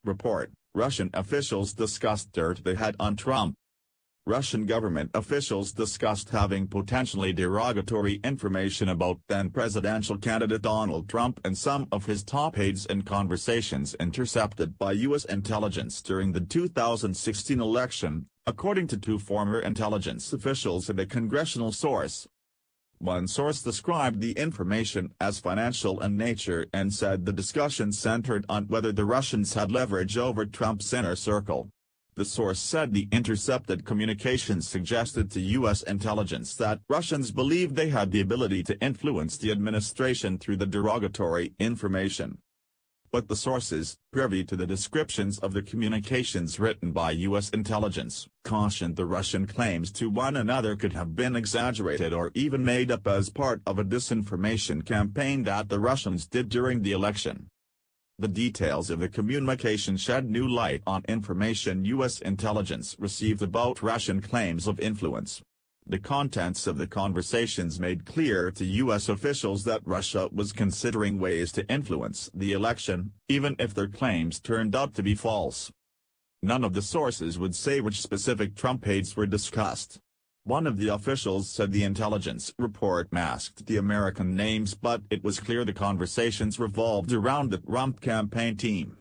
report, Russian officials discussed dirt they had on Trump. Russian government officials discussed having potentially derogatory information about then-presidential candidate Donald Trump and some of his top aides in conversations intercepted by U.S. intelligence during the 2016 election, according to two former intelligence officials and a congressional source. One source described the information as financial in nature and said the discussion centered on whether the Russians had leverage over Trump's inner circle. The source said the intercepted communications suggested to U.S. intelligence that Russians believed they had the ability to influence the administration through the derogatory information. But the sources, privy to the descriptions of the communications written by U.S. intelligence, cautioned the Russian claims to one another could have been exaggerated or even made up as part of a disinformation campaign that the Russians did during the election. The details of the communication shed new light on information U.S. intelligence received about Russian claims of influence. The contents of the conversations made clear to U.S. officials that Russia was considering ways to influence the election, even if their claims turned out to be false. None of the sources would say which specific Trump aides were discussed. One of the officials said the intelligence report masked the American names, but it was clear the conversations revolved around the Trump campaign team.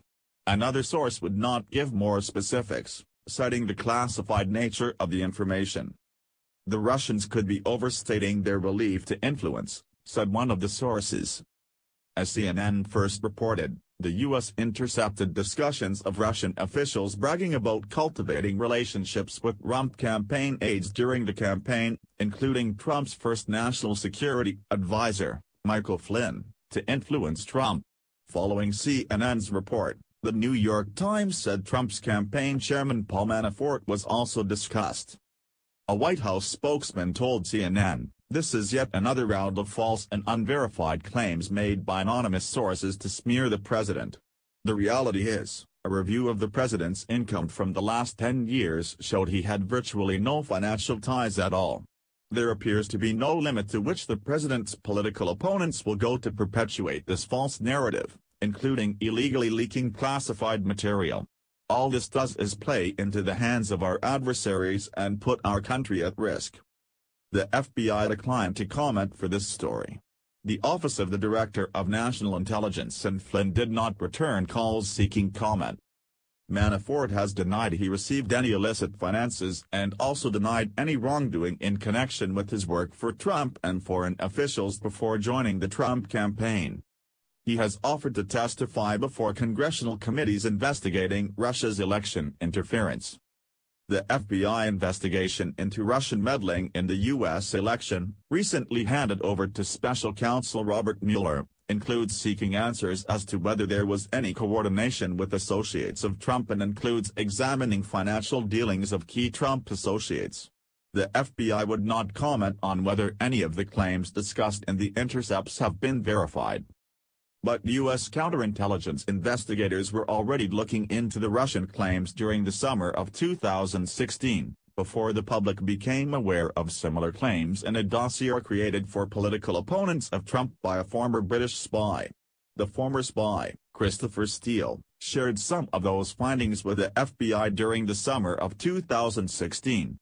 Another source would not give more specifics, citing the classified nature of the information. The Russians could be overstating their belief to influence, said one of the sources. As CNN first reported, the U.S. intercepted discussions of Russian officials bragging about cultivating relationships with Trump campaign aides during the campaign, including Trump's first national security advisor, Michael Flynn, to influence Trump. Following CNN's report, the New York Times said Trump's campaign chairman Paul Manafort was also discussed. A White House spokesman told CNN, "This is yet another round of false and unverified claims made by anonymous sources to smear the president. The reality is, a review of the president's income from the last 10 years showed he had virtually no financial ties at all. There appears to be no limit to which the president's political opponents will go to perpetuate this false narrative, including illegally leaking classified material. All this does is play into the hands of our adversaries and put our country at risk." The FBI declined to comment for this story. The Office of the Director of National Intelligence and Flynn did not return calls seeking comment. Manafort has denied he received any illicit finances and also denied any wrongdoing in connection with his work for Trump and foreign officials before joining the Trump campaign. He has offered to testify before congressional committees investigating Russia's election interference. The FBI investigation into Russian meddling in the U.S. election, recently handed over to Special Counsel Robert Mueller, includes seeking answers as to whether there was any coordination with associates of Trump and includes examining financial dealings of key Trump associates. The FBI would not comment on whether any of the claims discussed in the intercepts have been verified. But U.S. counterintelligence investigators were already looking into the Russian claims during the summer of 2016, before the public became aware of similar claims in a dossier created for political opponents of Trump by a former British spy. The former spy, Christopher Steele, shared some of those findings with the FBI during the summer of 2016.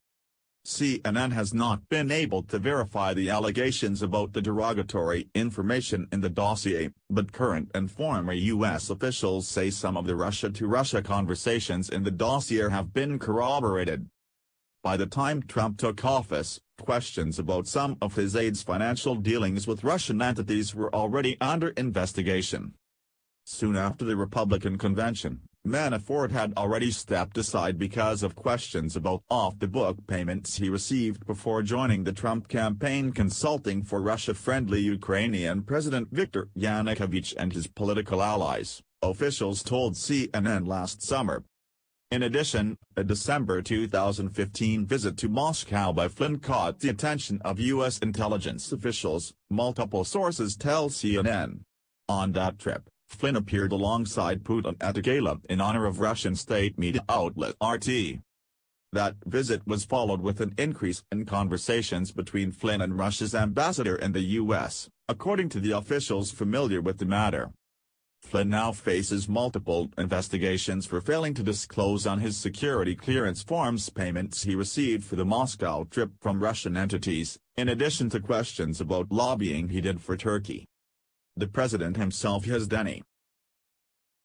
CNN has not been able to verify the allegations about the derogatory information in the dossier, but current and former U.S. officials say some of the Russia-to-Russia conversations in the dossier have been corroborated. By the time Trump took office, questions about some of his aides' financial dealings with Russian entities were already under investigation. Soon after the Republican convention, Manafort had already stepped aside because of questions about off-the-book payments he received before joining the Trump campaign, consulting for Russia-friendly Ukrainian President Viktor Yanukovych and his political allies, officials told CNN last summer. In addition, a December 2015 visit to Moscow by Flynn caught the attention of U.S. intelligence officials, multiple sources tell CNN. On that trip, Flynn appeared alongside Putin at a gala in honor of Russian state media outlet RT. That visit was followed with an increase in conversations between Flynn and Russia's ambassador in the U.S., according to the officials familiar with the matter. Flynn now faces multiple investigations for failing to disclose on his security clearance forms payments he received for the Moscow trip from Russian entities, in addition to questions about lobbying he did for Turkey. The president himself has denied